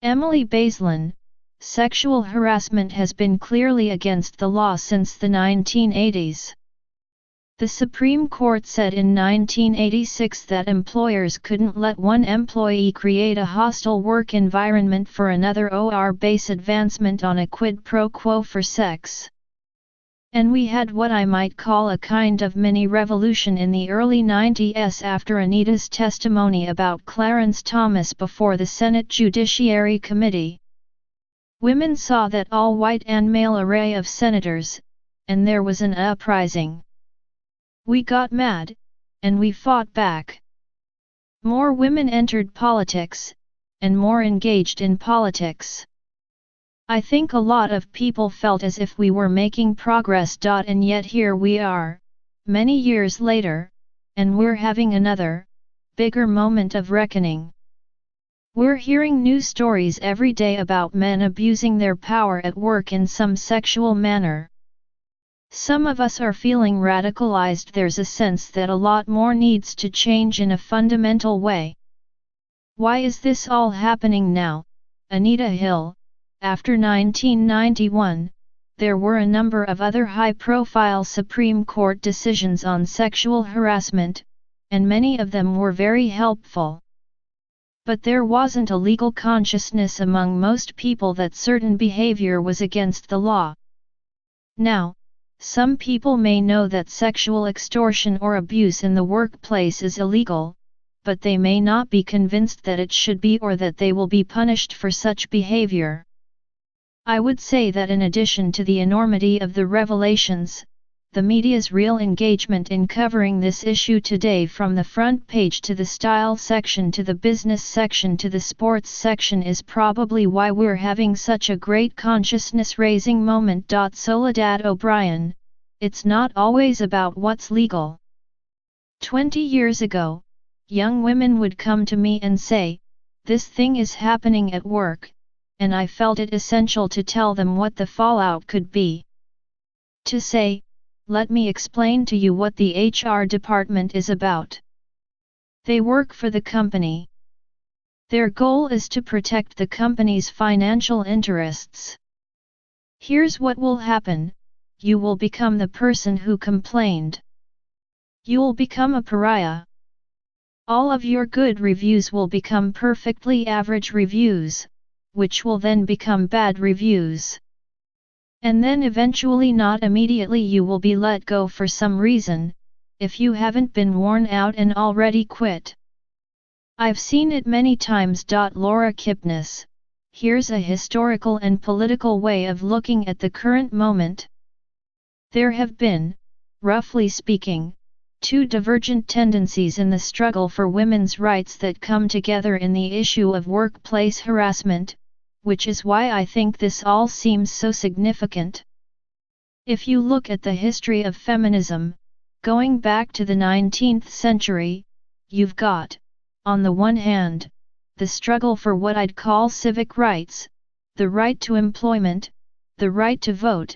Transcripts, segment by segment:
Emily Bazelon, sexual harassment has been clearly against the law since the 1980s. The Supreme Court said in 1986 that employers couldn't let one employee create a hostile work environment for another or base advancement on a quid pro quo for sex. And we had what I might call a kind of mini-revolution in the early 90s after Anita's testimony about Clarence Thomas before the Senate Judiciary Committee. Women saw that all-white and male array of senators, and there was an uprising. We got mad, and we fought back. More women entered politics, and more engaged in politics. I think a lot of people felt as if we were making progress. And yet here we are, many years later, and we're having another, bigger moment of reckoning. We're hearing new stories every day about men abusing their power at work in some sexual manner. Some of us are feeling radicalized. There's a sense that a lot more needs to change in a fundamental way. Why is this all happening now? Anita Hill. After 1991, there were a number of other high-profile Supreme Court decisions on sexual harassment, and many of them were very helpful. But there wasn't a legal consciousness among most people that certain behavior was against the law. Now, some people may know that sexual extortion or abuse in the workplace is illegal, but they may not be convinced that it should be or that they will be punished for such behavior. I would say that in addition to the enormity of the revelations, the media's real engagement in covering this issue today, from the front page to the style section to the business section to the sports section, is probably why we're having such a great consciousness-raising moment. Soledad O'Brien, it's not always about what's legal. 20 years ago, young women would come to me and say, "This thing is happening at work," and I felt it essential to tell them what the fallout could be. To say, "Let me explain to you what the HR department is about." They work for the company. Their goal is to protect the company's financial interests. Here's what will happen: you will become the person who complained. You'll become a pariah. All of your good reviews will become perfectly average reviews, which will then become bad reviews. And then eventually, not immediately, you will be let go for some reason, if you haven't been worn out and already quit. I've seen it many times. Laura Kipnis, here's a historical and political way of looking at the current moment. There have been, roughly speaking, two divergent tendencies in the struggle for women's rights that come together in the issue of workplace harassment, which is why I think this all seems so significant. If you look at the history of feminism, going back to the 19th century, you've got, on the one hand, the struggle for what I'd call civic rights, the right to employment, the right to vote,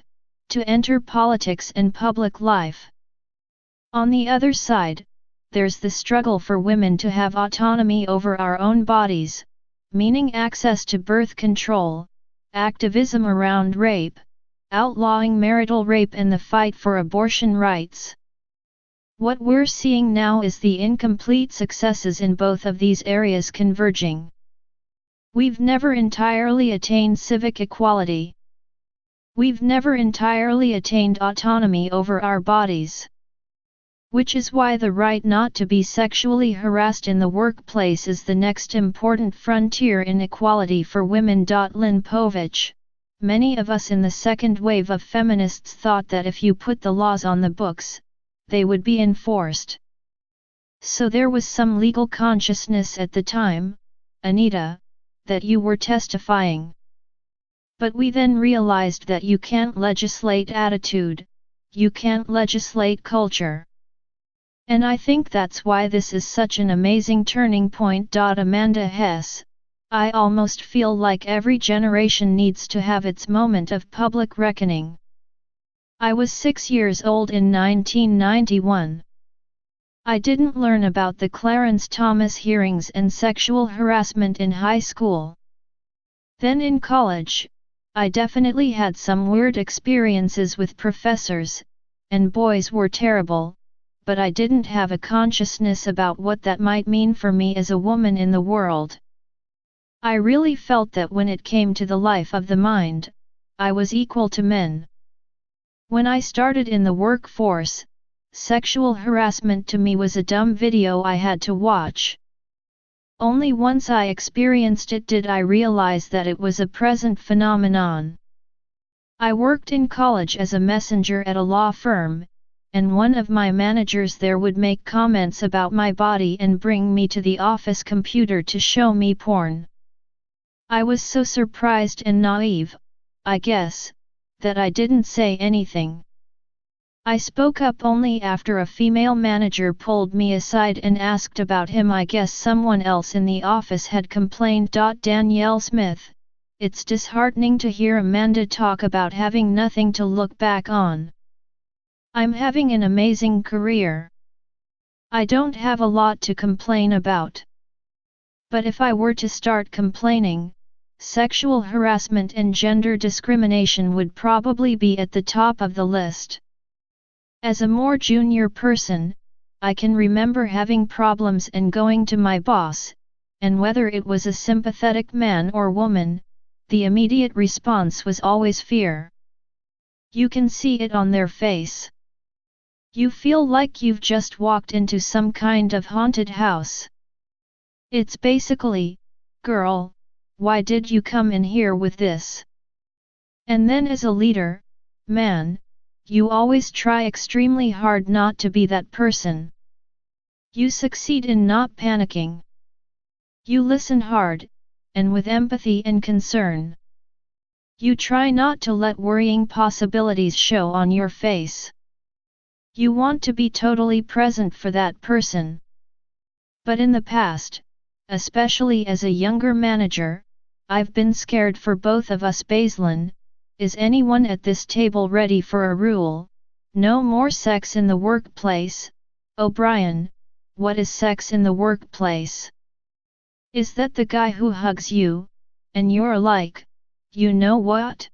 to enter politics and public life. On the other side, there's the struggle for women to have autonomy over our own bodies, meaning access to birth control, activism around rape, outlawing marital rape, and the fight for abortion rights. What we're seeing now is the incomplete successes in both of these areas converging. We've never entirely attained civic equality. We've never entirely attained autonomy over our bodies. Which is why the right not to be sexually harassed in the workplace is the next important frontier in equality for women. Lynn Povich, many of us in the second wave of feminists thought that if you put the laws on the books, they would be enforced. So there was some legal consciousness at the time, Anita, that you were testifying. But we then realized that you can't legislate attitude, you can't legislate culture. And I think that's why this is such an amazing turning point. Amanda Hess, I almost feel like every generation needs to have its moment of public reckoning. I was 6 years old in 1991. I didn't learn about the Clarence Thomas hearings and sexual harassment in high school. Then in college, I definitely had some weird experiences with professors, and boys were terrible, but I didn't have a consciousness about what that might mean for me as a woman in the world. I really felt that when it came to the life of the mind, I was equal to men. When I started in the workforce, sexual harassment to me was a dumb video I had to watch. Only once I experienced it did I realize that it was a present phenomenon. I worked in college as a messenger at a law firm, and one of my managers there would make comments about my body and bring me to the office computer to show me porn. I was so surprised and naive, I guess, that I didn't say anything. I spoke up only after a female manager pulled me aside and asked about him. I guess someone else in the office had complained. Danielle Smith, it's disheartening to hear Amanda talk about having nothing to look back on. I'm having an amazing career. I don't have a lot to complain about. But if I were to start complaining, sexual harassment and gender discrimination would probably be at the top of the list. As a more junior person, I can remember having problems and going to my boss, and whether it was a sympathetic man or woman, the immediate response was always fear. You can see it on their face. You feel like you've just walked into some kind of haunted house. It's basically, girl, why did you come in here with this? And then as a leader, man, you always try extremely hard not to be that person. You succeed in not panicking. You listen hard, and with empathy and concern. You try not to let worrying possibilities show on your face. You want to be totally present for that person. But in the past, especially as a younger manager, I've been scared for both of us. Baislin, is anyone at this table ready for a rule? No more sex in the workplace. O'Brien, what is sex in the workplace? Is that the guy who hugs you, and you're like, you know what?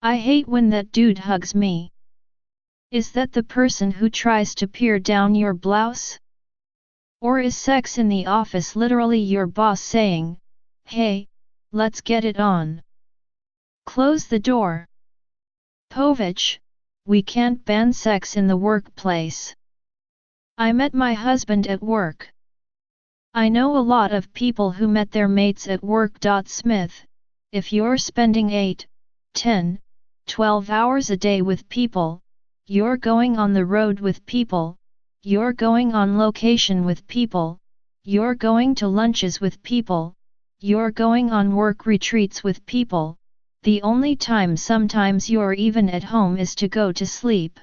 I hate when that dude hugs me. Is that the person who tries to peer down your blouse? Or is sex in the office literally your boss saying, hey, let's get it on? Close the door. Povich, we can't ban sex in the workplace. I met my husband at work. I know a lot of people who met their mates at work. Smith, if you're spending 8, 10, 12 hours a day with people, you're going on the road with people, you're going on location with people, you're going to lunches with people, you're going on work retreats with people. The only time sometimes you're even at home is to go to sleep.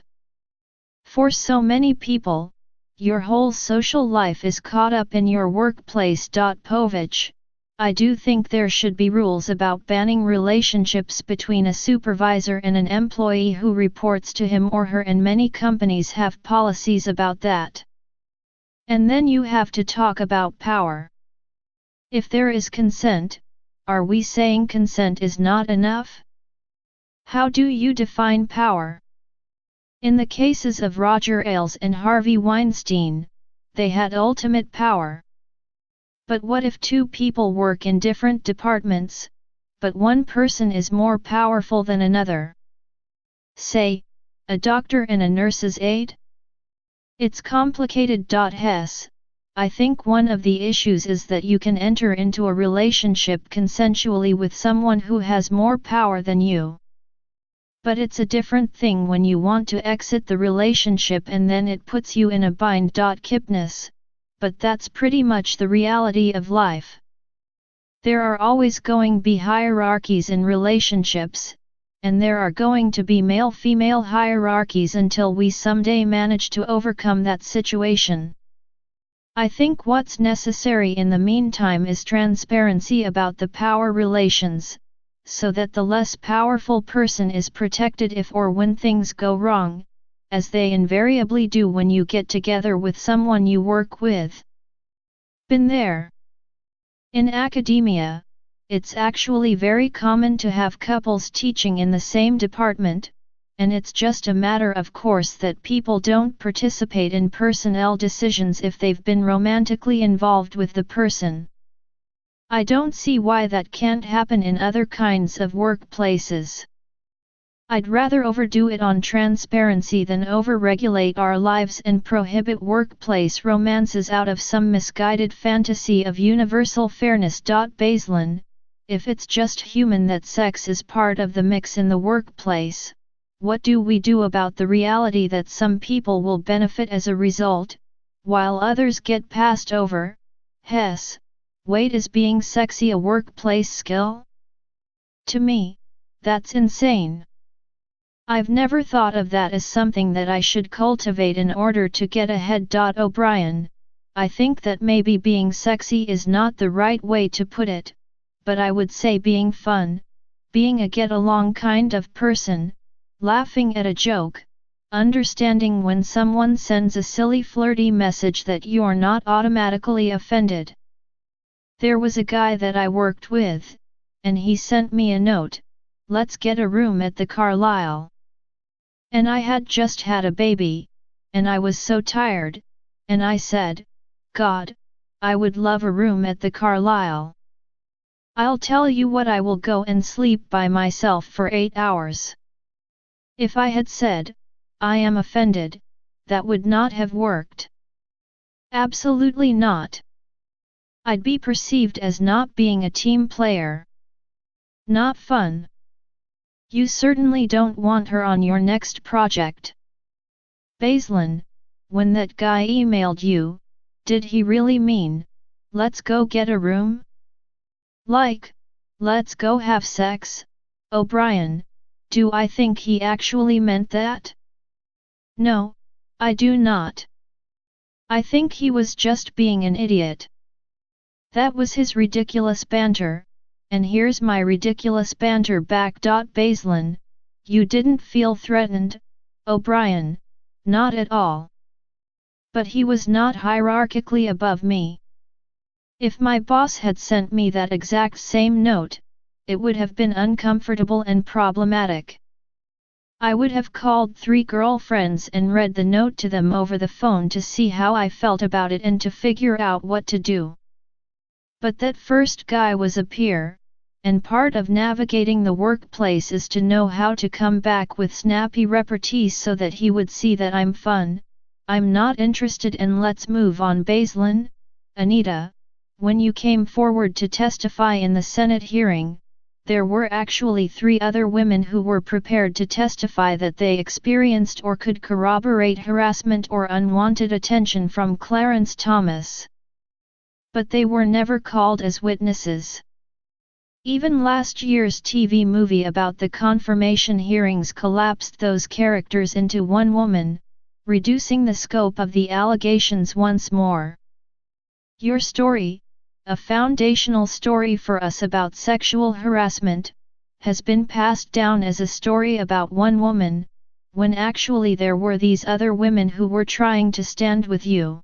For so many people, your whole social life is caught up in your workplace. Povich, I do think there should be rules about banning relationships between a supervisor and an employee who reports to him or her, and many companies have policies about that. And then you have to talk about power. If there is consent, are we saying consent is not enough? How do you define power? In the cases of Roger Ailes and Harvey Weinstein, they had ultimate power. But what if two people work in different departments, but one person is more powerful than another? Say, a doctor and a nurse's aide? It's complicated. Hess, I think one of the issues is that you can enter into a relationship consensually with someone who has more power than you. But it's a different thing when you want to exit the relationship and then it puts you in a bind. Kipnis, but that's pretty much the reality of life. There are always going to be hierarchies in relationships, and there are going to be male-female hierarchies until we someday manage to overcome that situation. I think what's necessary in the meantime is transparency about the power relations, so that the less powerful person is protected if or when things go wrong, as they invariably do when you get together with someone you work with. Been there. In academia, it's actually very common to have couples teaching in the same department, and it's just a matter of course that people don't participate in personnel decisions if they've been romantically involved with the person. I don't see why that can't happen in other kinds of workplaces. I'd rather overdo it on transparency than over-regulate our lives and prohibit workplace romances out of some misguided fantasy of universal fairness. Baseline, if it's just human that sex is part of the mix in the workplace, what do we do about the reality that some people will benefit as a result, while others get passed over? Wait, is being sexy a workplace skill? To me, that's insane. I've never thought of that as something that I should cultivate in order to get ahead. O'Brien, I think that maybe being sexy is not the right way to put it, but I would say being fun, being a get-along kind of person, laughing at a joke, understanding when someone sends a silly flirty message that you're not automatically offended. There was a guy that I worked with, and he sent me a note, "Let's get a room at the Carlisle." And I had just had a baby, and I was so tired, and I said, "God, I would love a room at the Carlisle. I'll tell you what, I will go and sleep by myself for 8 hours." If I had said, "I am offended," that would not have worked. Absolutely not. I'd be perceived as not being a team player. Not fun. You certainly don't want her on your next project. Baseline, when that guy emailed you, did he really mean, "Let's go get a room"? Like, "Let's go have sex"? O'Brien, do I think he actually meant that? No, I do not. I think he was just being an idiot. That was his ridiculous banter, and here's my ridiculous banter back. Baseline, you didn't feel threatened, O'Brien, not at all. But he was not hierarchically above me. If my boss had sent me that exact same note, it would have been uncomfortable and problematic. I would have called 3 girlfriends and read the note to them over the phone to see how I felt about it and to figure out what to do. But that first guy was a peer, and part of navigating the workplace is to know how to come back with snappy repartees so that he would see that I'm fun, I'm not interested, and let's move on. Baseline, Anita, when you came forward to testify in the Senate hearing, there were actually 3 other women who were prepared to testify that they experienced or could corroborate harassment or unwanted attention from Clarence Thomas. But they were never called as witnesses. Even last year's TV movie about the confirmation hearings collapsed those characters into one woman, reducing the scope of the allegations once more. Your story, a foundational story for us about sexual harassment, has been passed down as a story about one woman, when actually there were these other women who were trying to stand with you.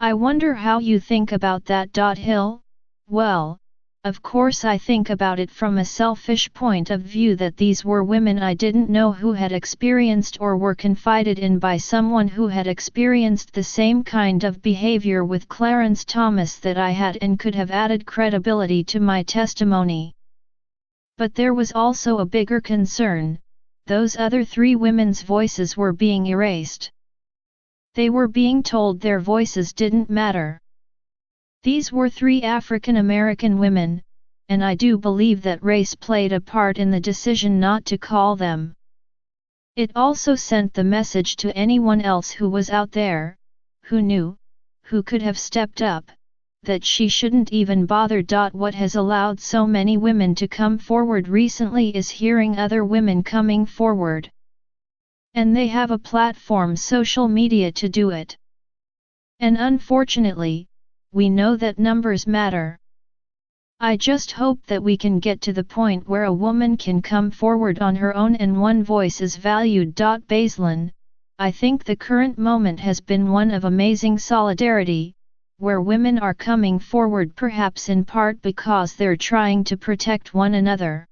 I wonder how you think about that. Hill? Well, of course I think about it from a selfish point of view that these were women I didn't know who had experienced or were confided in by someone who had experienced the same kind of behavior with Clarence Thomas that I had and could have added credibility to my testimony. But there was also a bigger concern: those other 3 women's voices were being erased. They were being told their voices didn't matter. These were 3 African American women, and I do believe that race played a part in the decision not to call them. It also sent the message to anyone else who was out there, who knew, who could have stepped up, that she shouldn't even bother. What has allowed so many women to come forward recently is hearing other women coming forward. And they have a platform, social media, to do it. And unfortunately, we know that numbers matter. I just hope that we can get to the point where a woman can come forward on her own and one voice is valued. Baseline, I think the current moment has been one of amazing solidarity, where women are coming forward perhaps in part because they're trying to protect one another.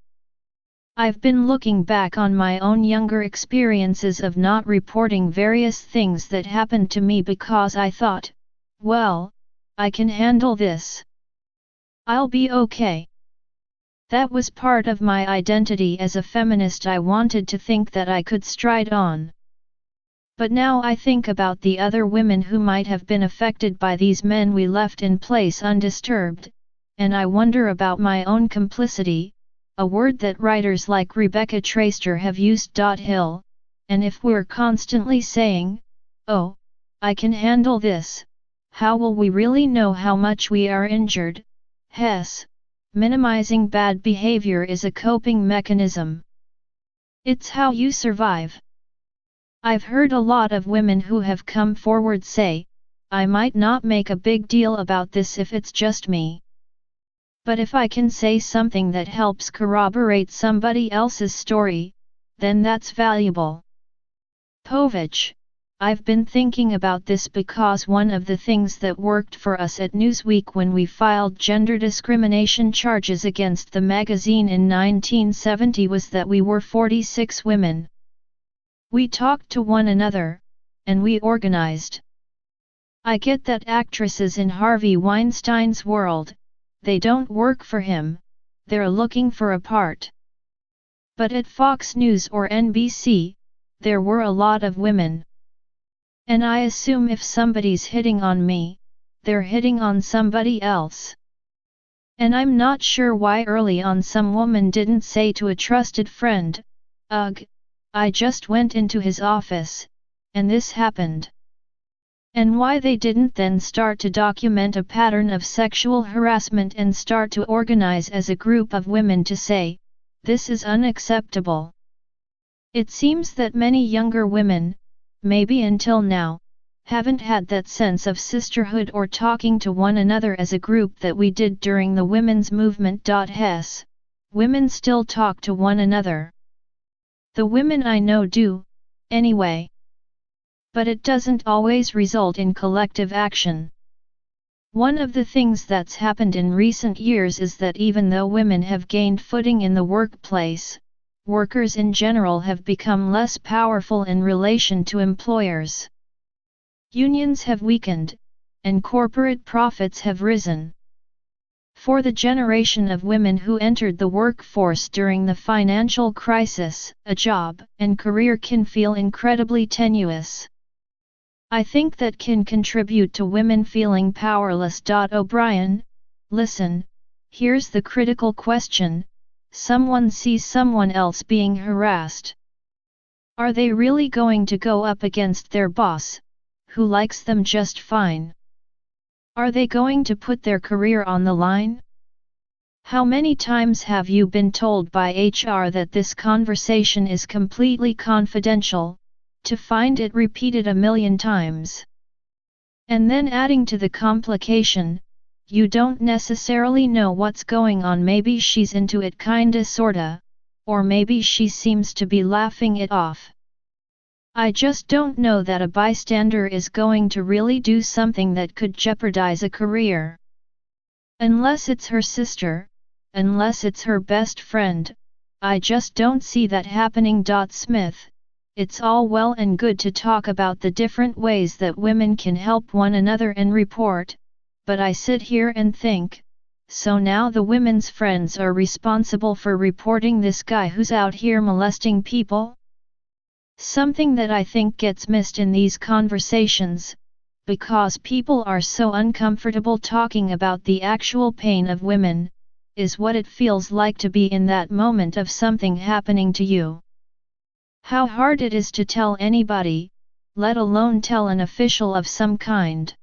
I've been looking back on my own younger experiences of not reporting various things that happened to me because I thought, well, I can handle this. I'll be okay. That was part of my identity as a feminist. I wanted to think that I could stride on. But now I think about the other women who might have been affected by these men we left in place undisturbed, and I wonder about my own complicity, a word that writers like Rebecca Traister have used. Hill, and if we're constantly saying, oh, I can handle this, how will we really know how much we are injured? Hess, minimizing bad behavior is a coping mechanism. It's how you survive. I've heard a lot of women who have come forward say, I might not make a big deal about this if it's just me. But if I can say something that helps corroborate somebody else's story, then that's valuable. Povich, I've been thinking about this because one of the things that worked for us at Newsweek when we filed gender discrimination charges against the magazine in 1970 was that we were 46 women. We talked to one another, and we organized. I get that actresses in Harvey Weinstein's world, they don't work for him, they're looking for a part. But at Fox News or NBC, there were a lot of women. And I assume if somebody's hitting on me, they're hitting on somebody else. And I'm not sure why early on some woman didn't say to a trusted friend, ugh, I just went into his office, and this happened. And why they didn't then start to document a pattern of sexual harassment and start to organize as a group of women to say, this is unacceptable. It seems that many younger women, maybe until now, haven't had that sense of sisterhood or talking to one another as a group that we did during the women's movement. Hess, women still talk to one another. The women I know do, anyway. But it doesn't always result in collective action. One of the things that's happened in recent years is that even though women have gained footing in the workplace, workers in general have become less powerful in relation to employers. Unions have weakened, and corporate profits have risen. For the generation of women who entered the workforce during the financial crisis, a job and career can feel incredibly tenuous. I think that can contribute to women feeling powerless. O'Brien, listen, here's the critical question. Someone sees someone else being harassed. Are they really going to go up against their boss, who likes them just fine? Are they going to put their career on the line? How many times have you been told by HR that this conversation is completely confidential, to find it repeated a million times? And then adding to the complication, you don't necessarily know what's going on. Maybe she's into it kinda sorta, or maybe she seems to be laughing it off. I just don't know that a bystander is going to really do something that could jeopardize a career. Unless it's her sister, unless it's her best friend, I just don't see that happening. Smith, it's all well and good to talk about the different ways that women can help one another and report, but I sit here and think, so now the women's friends are responsible for reporting this guy who's out here molesting people? Something that I think gets missed in these conversations, because people are so uncomfortable talking about the actual pain of women, is what it feels like to be in that moment of something happening to you. How hard it is to tell anybody, let alone tell an official of some kind.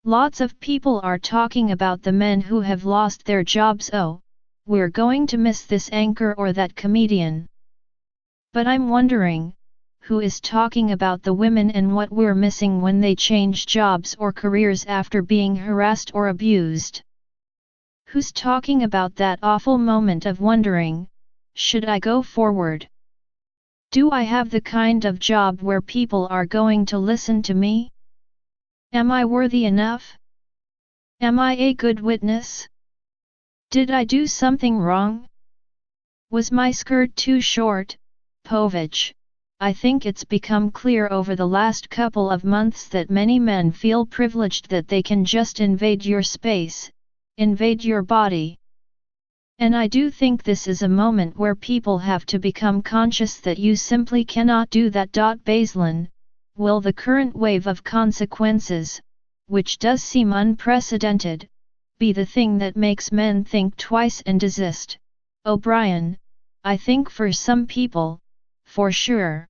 Lots of people are talking about the men who have lost their jobs. Oh, we're going to miss this anchor or that comedian. But I'm wondering, who is talking about the women and what we're missing when they change jobs or careers after being harassed or abused? Who's talking about that awful moment of wondering, should I go forward? Do I have the kind of job where people are going to listen to me? Am I worthy enough? Am I a good witness? Did I do something wrong? Was my skirt too short, Povich? I think it's become clear over the last couple of months that many men feel privileged that they can just invade your space, invade your body. And I do think this is a moment where people have to become conscious that you simply cannot do that. Baseline, will the current wave of consequences, which does seem unprecedented, be the thing that makes men think twice and desist? O'Brien, I think for some people, for sure.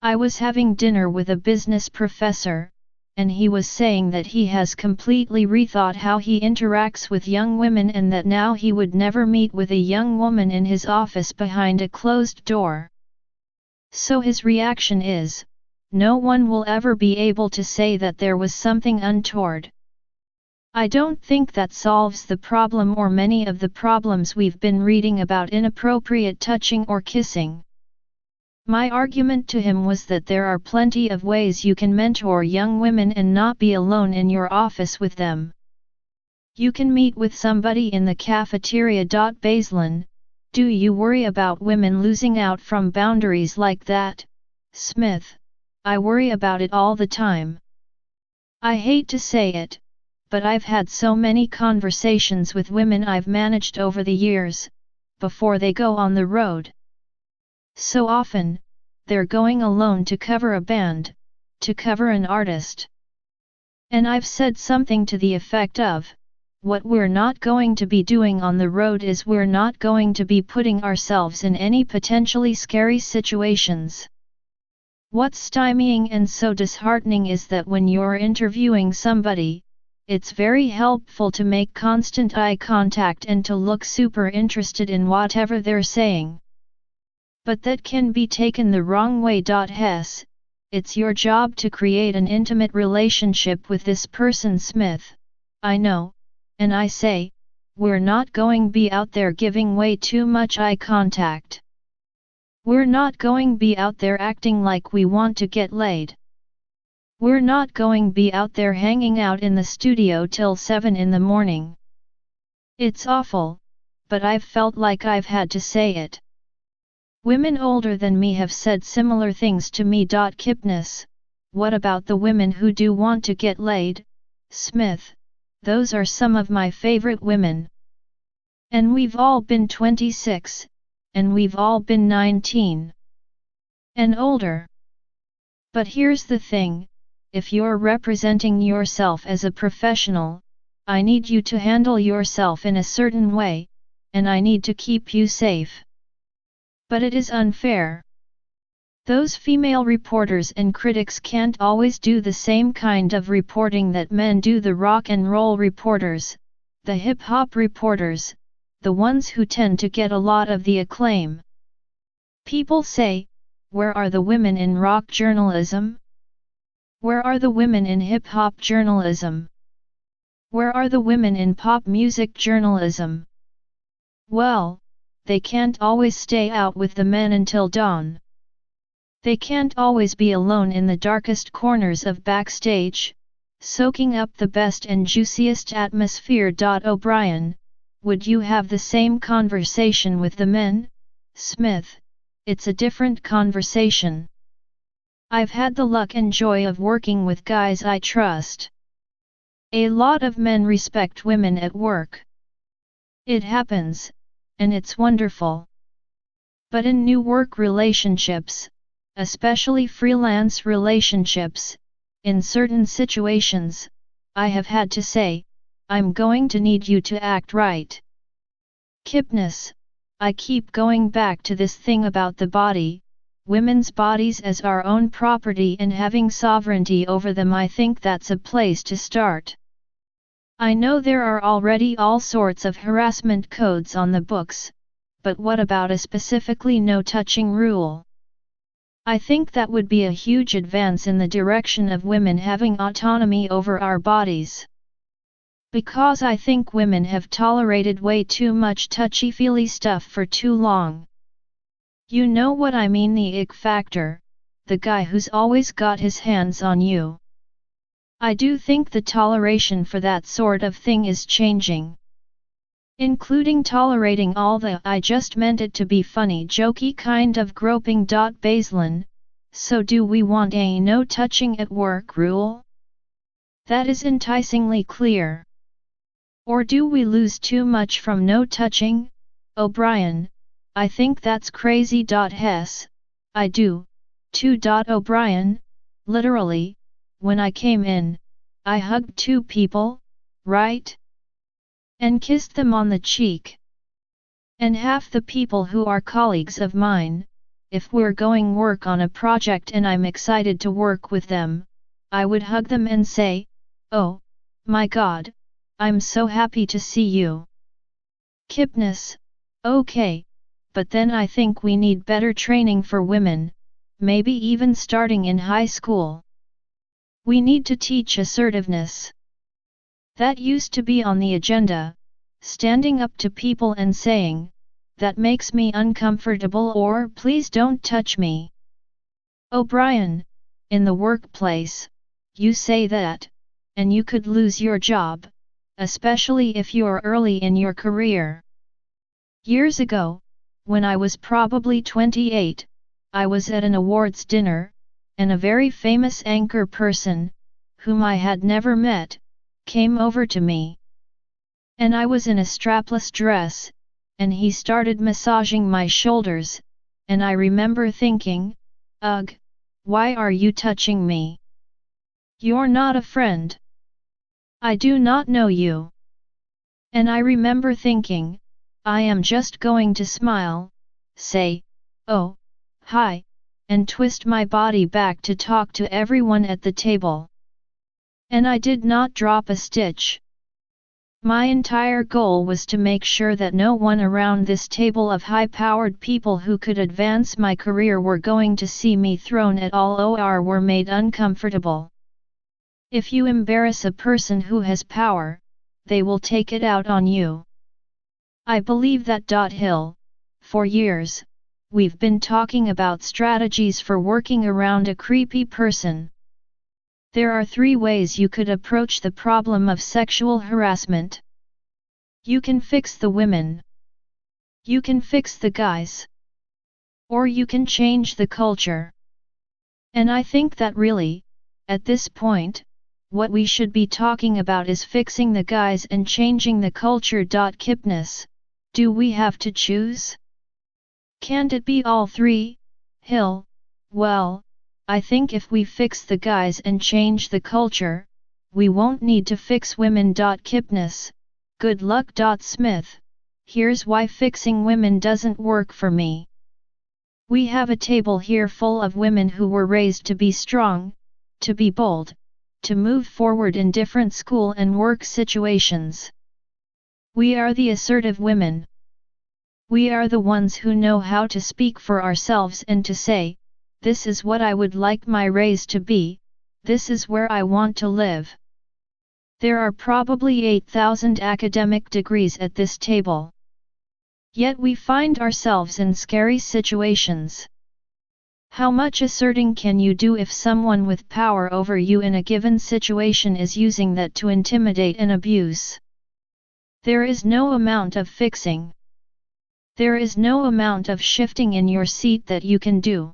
I was having dinner with a business professor, and he was saying that he has completely rethought how he interacts with young women and that now he would never meet with a young woman in his office behind a closed door. So his reaction is, no one will ever be able to say that there was something untoward. I don't think that solves the problem or many of the problems we've been reading about inappropriate touching or kissing. My argument to him was that there are plenty of ways you can mentor young women and not be alone in your office with them. You can meet with somebody in the cafeteria. Baseline, do you worry about women losing out from boundaries like that, Smith? I worry about it all the time. I hate to say it, but I've had so many conversations with women I've managed over the years, before they go on the road. So often, they're going alone to cover a band, to cover an artist. And I've said something to the effect of, what we're not going to be doing on the road is we're not going to be putting ourselves in any potentially scary situations. What's stymieing and so disheartening is that when you're interviewing somebody, it's very helpful to make constant eye contact and to look super interested in whatever they're saying. But that can be taken the wrong way. Hess, it's your job to create an intimate relationship with this person. Smith, I know, and I say, we're not going be out there giving way too much eye contact. We're not going be out there acting like we want to get laid. We're not going be out there hanging out in the studio till 7 in the morning. It's awful, but I've felt like I've had to say it. Women older than me have said similar things to me. Kipnis, what about the women who do want to get laid, Smith? Those are some of my favorite women. And we've all been 26, and we've all been 19. And older. But here's the thing, if you're representing yourself as a professional, I need you to handle yourself in a certain way, and I need to keep you safe. But it is unfair. Those female reporters and critics can't always do the same kind of reporting that men do. The rock and roll reporters, the hip-hop reporters, the ones who tend to get a lot of the acclaim. People say, where are the women in rock journalism? Where are the women in hip-hop journalism? Where are the women in pop music journalism? Well, they can't always stay out with the men until dawn. They can't always be alone in the darkest corners of backstage, soaking up the best and juiciest atmosphere. O'Brien, would you have the same conversation with the men, Smith? It's a different conversation. I've had the luck and joy of working with guys I trust. A lot of men respect women at work. It happens, and it's wonderful. But in new work relationships, especially freelance relationships, in certain situations, I have had to say, I'm going to need you to act right. Kipnis, I keep going back to this thing about the body, women's bodies as our own property and having sovereignty over them. I think that's a place to start. I know there are already all sorts of harassment codes on the books, but what about a specifically no touching rule? I think that would be a huge advance in the direction of women having autonomy over our bodies. Because I think women have tolerated way too much touchy-feely stuff for too long. You know what I mean, the ick factor, the guy who's always got his hands on you. I do think the toleration for that sort of thing is changing. Including tolerating all the I just meant it to be funny jokey kind of groping. Baseline, so do we want a no touching at work rule? That is enticingly clear. Or do we lose too much from no touching? O'Brien, I think that's crazy. Hess, I do, too. O'Brien, literally, when I came in, I hugged 2 people, right? And kissed them on the cheek. And half the people who are colleagues of mine, if we're going work on a project and I'm excited to work with them, I would hug them and say, oh, my God, I'm so happy to see you. Kipnis, okay, but then I think we need better training for women, maybe even starting in high school. We need to teach assertiveness. That used to be on the agenda, standing up to people and saying, that makes me uncomfortable or please don't touch me. O'Brien, in the workplace, you say that, and you could lose your job, especially if you're early in your career. Years ago, when I was probably 28, I was at an awards dinner, and a very famous anchor person, whom I had never met, came over to me. And I was in a strapless dress, and he started massaging my shoulders, and I remember thinking, ugh, why are you touching me? You're not a friend. I do not know you. And I remember thinking, I am just going to smile, say, oh, hi, and twist my body back to talk to everyone at the table. And I did not drop a stitch. My entire goal was to make sure that no one around this table of high-powered people who could advance my career were going to see me thrown at all or were made uncomfortable. If you embarrass a person who has power, they will take it out on you. I believe that. Hill, for years, we've been talking about strategies for working around a creepy person. There are 3 ways you could approach the problem of sexual harassment. You can fix the women. You can fix the guys. Or you can change the culture. And I think that really, at this point, what we should be talking about is fixing the guys and changing the culture. Kipnis, do we have to choose? Can't it be all 3, Hill? Well, I think if we fix the guys and change the culture, we won't need to fix women. Kipnis, good luck. Smith, here's why fixing women doesn't work for me. We have a table here full of women who were raised to be strong, to be bold, to move forward in different school and work situations. We are the assertive women. We are the ones who know how to speak for ourselves and to say, this is what I would like my raise to be, this is where I want to live. There are probably 8,000 academic degrees at this table. Yet we find ourselves in scary situations. How much asserting can you do if someone with power over you in a given situation is using that to intimidate and abuse? There is no amount of fixing. There is no amount of shifting in your seat that you can do.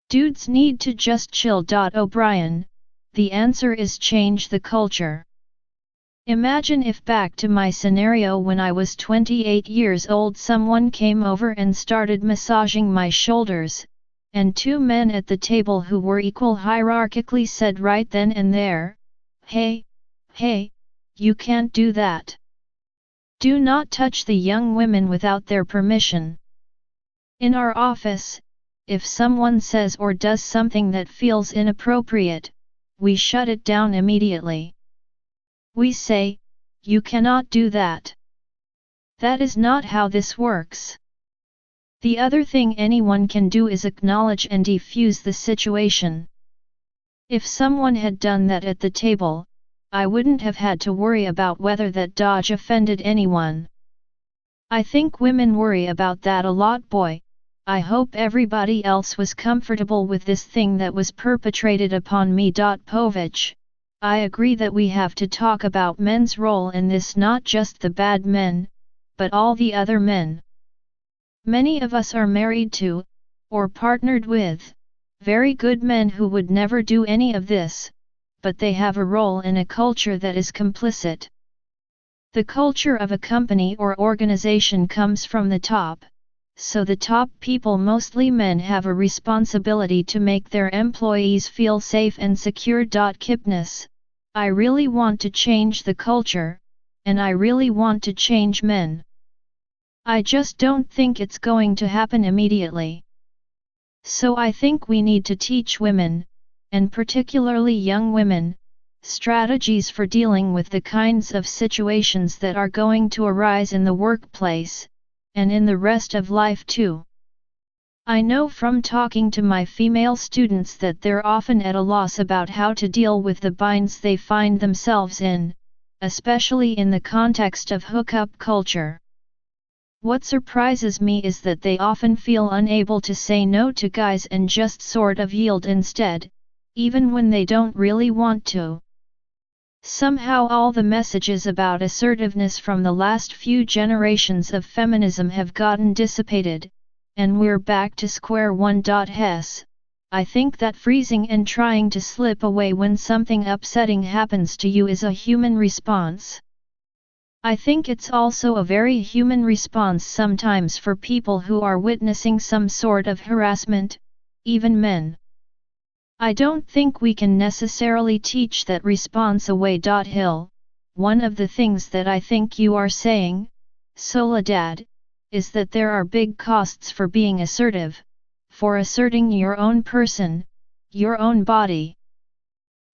Dudes need to just chill. O'Brien, the answer is change the culture. Imagine if back to my scenario when I was 28 years old someone came over and started massaging my shoulders, and 2 men at the table who were equal hierarchically said right then and there, hey, you can't do that. Do not touch the young women without their permission. In our office, if someone says or does something that feels inappropriate, we shut it down immediately. We say, you cannot do that. That is not how this works. The other thing anyone can do is acknowledge and defuse the situation. If someone had done that at the table, I wouldn't have had to worry about whether that offended anyone. I think women worry about that a lot. Boy, I hope everybody else was comfortable with this thing that was perpetrated upon me. Povich. I agree that we have to talk about men's role in this, not just the bad men, but all the other men. Many of us are married to, or partnered with, very good men who would never do any of this, but they have a role in a culture that is complicit. The culture of a company or organization comes from the top, so the top people, mostly men, have a responsibility to make their employees feel safe and secure. Kipnis, I really want to change the culture, and I really want to change men. I just don't think it's going to happen immediately. So I think we need to teach women, and particularly young women, strategies for dealing with the kinds of situations that are going to arise in the workplace, and in the rest of life too. I know from talking to my female students that they're often at a loss about how to deal with the binds they find themselves in, especially in the context of hookup culture. What surprises me is that they often feel unable to say no to guys and just sort of yield instead, even when they don't really want to. Somehow all the messages about assertiveness from the last few generations of feminism have gotten dissipated, and we're back to square one. Hess, I think that freezing and trying to slip away when something upsetting happens to you is a human response. I think it's also a very human response sometimes for people who are witnessing some sort of harassment, even men. I don't think we can necessarily teach that response away. Hill, one of the things that I think you are saying, Soledad, is that there are big costs for being assertive, for asserting your own person, your own body.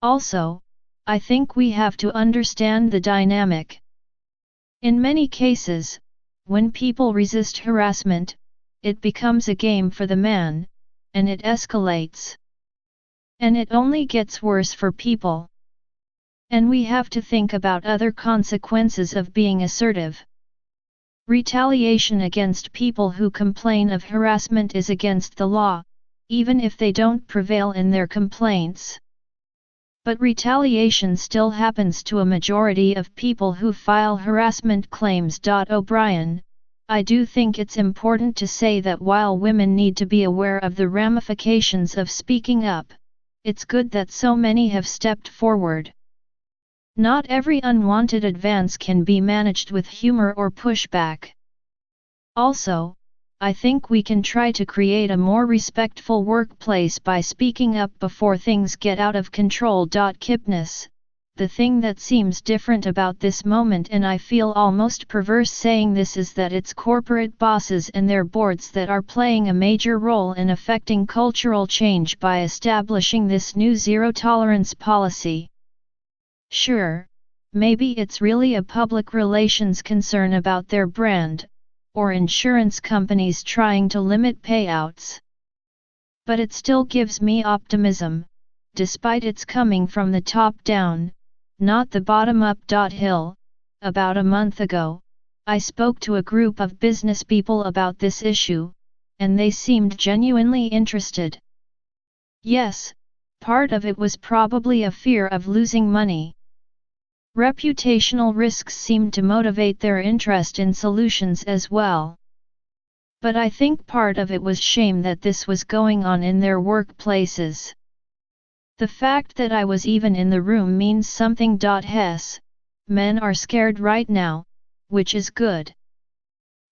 Also, I think we have to understand the dynamic. In many cases, when people resist harassment, it becomes a game for the man, and it escalates. And it only gets worse for people. And we have to think about other consequences of being assertive. Retaliation against people who complain of harassment is against the law, even if they don't prevail in their complaints. But retaliation still happens to a majority of people who file harassment claims. O'Brien, I do think it's important to say that while women need to be aware of the ramifications of speaking up, it's good that so many have stepped forward. Not every unwanted advance can be managed with humor or pushback. Also, I think we can try to create a more respectful workplace by speaking up before things get out of control. Kipnis, the thing that seems different about this moment, and I feel almost perverse saying this, is that it's corporate bosses and their boards that are playing a major role in affecting cultural change by establishing this new zero-tolerance policy. Sure, maybe it's really a public relations concern about their brand, or insurance companies trying to limit payouts. But it still gives me optimism, despite it's coming from the top down, not the bottom up. Hill, about a month ago, I spoke to a group of business people about this issue, and they seemed genuinely interested. Yes, part of it was probably a fear of losing money. Reputational risks seemed to motivate their interest in solutions as well. But I think part of it was shame that this was going on in their workplaces. The fact that I was even in the room means something. Hess, men are scared right now, which is good.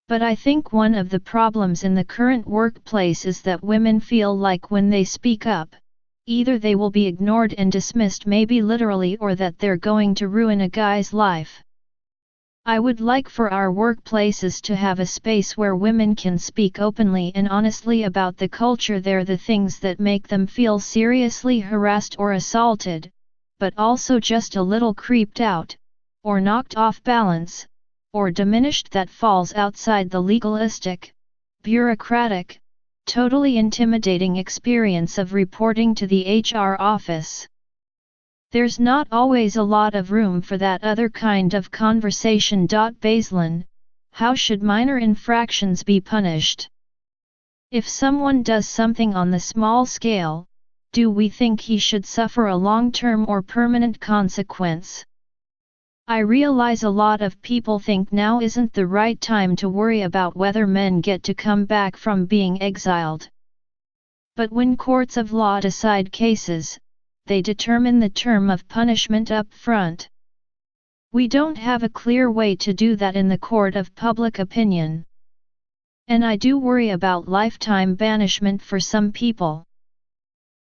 But I think one of the problems in the current workplace is that women feel like when they speak up, either they will be ignored and dismissed, maybe literally, or that they're going to ruin a guy's life. I would like for our workplaces to have a space where women can speak openly and honestly about the culture there, the things that make them feel seriously harassed or assaulted, but also just a little creeped out, or knocked off balance, or diminished, that falls outside the legalistic, bureaucratic, totally intimidating experience of reporting to the HR office. There's not always a lot of room for that other kind of conversation. Baseline, how should minor infractions be punished? If someone does something on the small scale, Do we think he should suffer a long-term or permanent consequence? I realize a lot of people think now isn't the right time to worry about whether men get to come back from being exiled. But when courts of law decide cases, they determine the term of punishment up front. We don't have a clear way to do that in the court of public opinion. And I do worry about lifetime banishment for some people.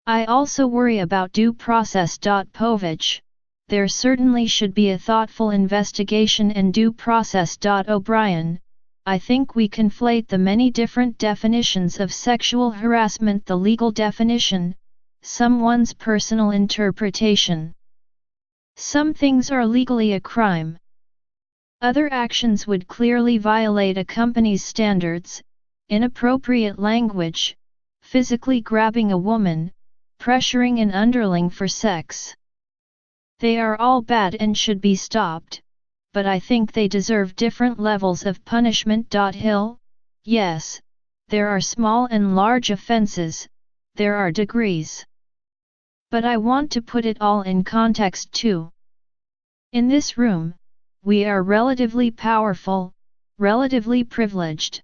I also worry about due process. Povich, there certainly should be a thoughtful investigation and due process. O'Brien, I think we conflate the many different definitions of sexual harassment. The legal definition, someone's personal interpretation. Some things are legally a crime. Other actions would clearly violate a company's standards: inappropriate language, physically grabbing a woman, pressuring an underling for sex. They are all bad and should be stopped, but I think they deserve different levels of punishment. Hill, yes, there are small and large offenses, there are degrees. But I want to put it all in context too. In this room, we are relatively powerful, relatively privileged.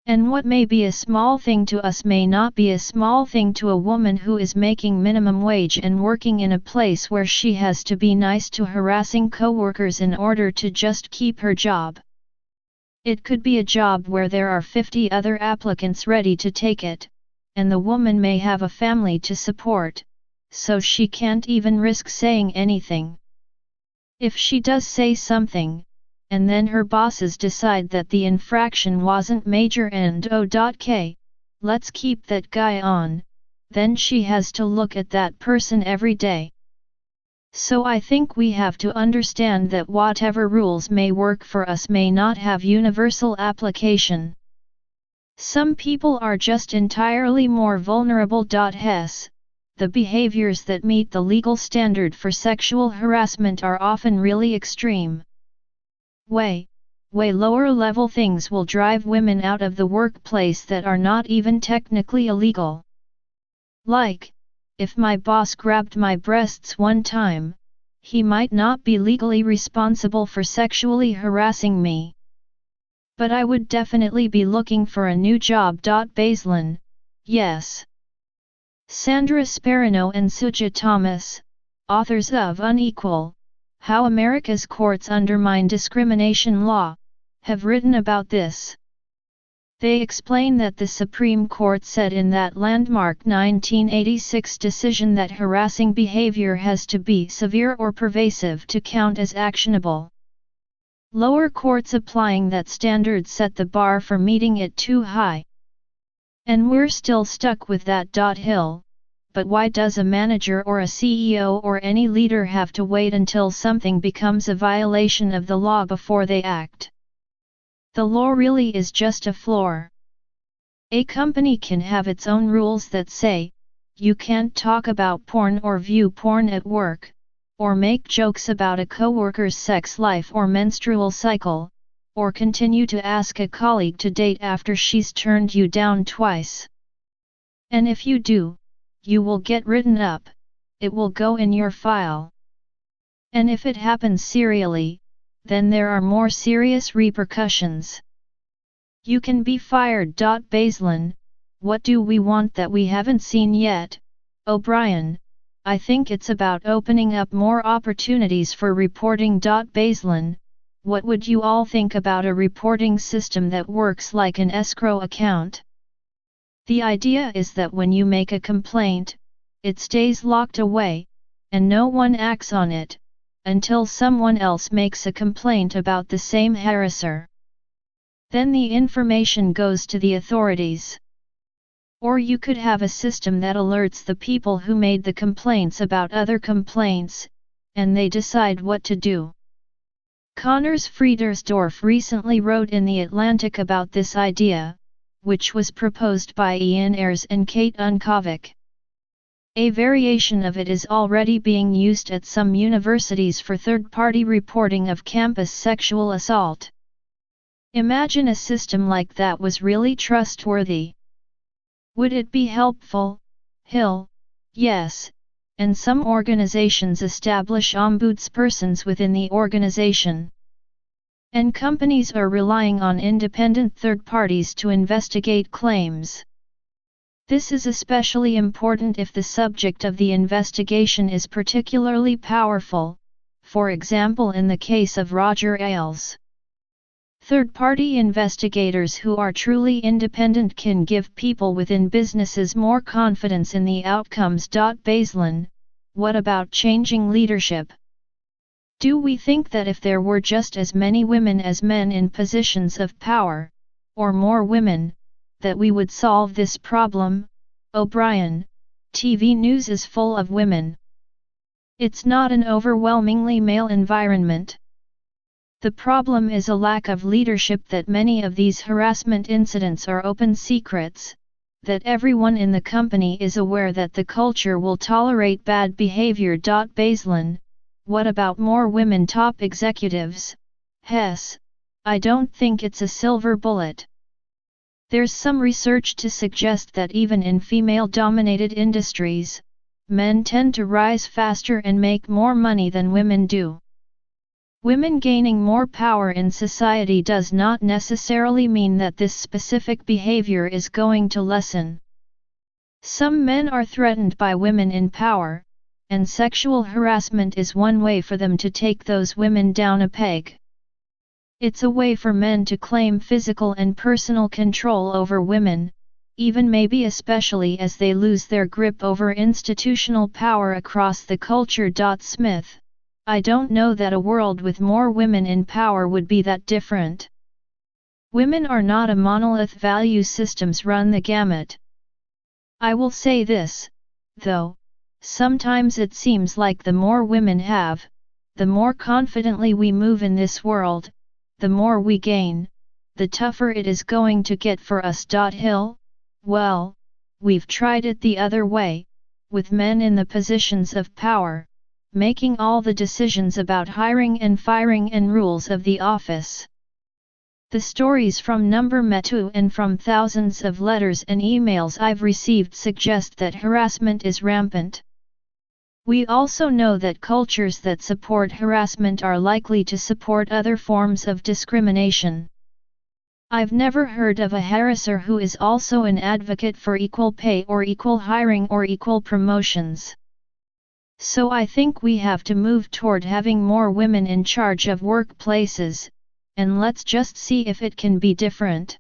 And what may be a small thing to us may not be a small thing to a woman who is making minimum wage and working in a place where she has to be nice to harassing coworkers in order to just keep her job. It could be a job where there are 50 other applicants ready to take it, and the woman may have a family to support, so she can't even risk saying anything. If she does say something, and then her bosses decide that the infraction wasn't major and OK, let's keep that guy on, then she has to look at that person every day. So I think we have to understand that whatever rules may work for us may not have universal application. Some people are just entirely more vulnerable. Hence, the behaviors that meet the legal standard for sexual harassment are often really extreme. Way lower level things will drive women out of the workplace that are not even technically illegal. Like, if my boss grabbed my breasts one time, he might not be legally responsible for sexually harassing me. But I would definitely be looking for a new job. Baseline, yes. Sandra Sperino and Suja Thomas, authors of Unequal: How America's Courts Undermine Discrimination Law, have written about this. They explain that the Supreme Court said in that landmark 1986 decision that harassing behavior has to be severe or pervasive to count as actionable. Lower courts applying that standard set the bar for meeting it too high. And we're still stuck with that. Hill, but why does a manager or a CEO or any leader have to wait until something becomes a violation of the law before they act? The law really is just a floor. A company can have its own rules that say, you can't talk about porn or view porn at work, or make jokes about a coworker's sex life or menstrual cycle, or continue to ask a colleague to date after she's turned you down twice. And if you do, you will get written up, it will go in your file. And if it happens serially, then there are more serious repercussions. You can be fired. Baseline, what do we want that we haven't seen yet? O'Brien, I think it's about opening up more opportunities for reporting. Baseline, what would you all think about a reporting system that works like an escrow account? The idea is that when you make a complaint, it stays locked away, and no one acts on it, until someone else makes a complaint about the same harasser. Then the information goes to the authorities. Or you could have a system that alerts the people who made the complaints about other complaints, and they decide what to do. Connors Friedersdorf recently wrote in The Atlantic about this idea, which was proposed by Ian Ayres and Kate Unkovic. A variation of it is already being used at some universities for third-party reporting of campus sexual assault. Imagine a system like that was really trustworthy. Would it be helpful? Hill, Yes, and some organizations establish ombudspersons within the organization. And companies are relying on independent third parties to investigate claims. This is especially important if the subject of the investigation is particularly powerful, for example in the case of Roger Ailes. Third-party investigators who are truly independent can give people within businesses more confidence in the outcomes. Baseline, what about changing leadership? Do we think that if there were just as many women as men in positions of power, or more women, that we would solve this problem? O'Brien, TV news is full of women. It's not an overwhelmingly male environment. The problem is a lack of leadership, that many of these harassment incidents are open secrets, that everyone in the company is aware that the culture will tolerate bad behavior. Baseline, what about more women top executives? Hess, I don't think it's a silver bullet. There's some research to suggest that even in female-dominated industries, men tend to rise faster and make more money than women do. Women gaining more power in society does not necessarily mean that this specific behavior is going to lessen. Some men are threatened by women in power, and sexual harassment is one way for them to take those women down a peg. It's a way for men to claim physical and personal control over women, even maybe especially as they lose their grip over institutional power across the culture. Smith, I don't know that a world with more women in power would be that different. Women are not a monolith, value systems run the gamut. I will say this, though, sometimes it seems like the more women have, the more confidently we move in this world, the more we gain, the tougher it is going to get for us. Hill, well, we've tried it the other way, with men in the positions of power, making all the decisions about hiring and firing and rules of the office. The stories from Number Metu and from thousands of letters and emails I've received suggest that harassment is rampant. We also know that cultures that support harassment are likely to support other forms of discrimination. I've never heard of a harasser who is also an advocate for equal pay or equal hiring or equal promotions. So I think we have to move toward having more women in charge of workplaces, and let's just see if it can be different.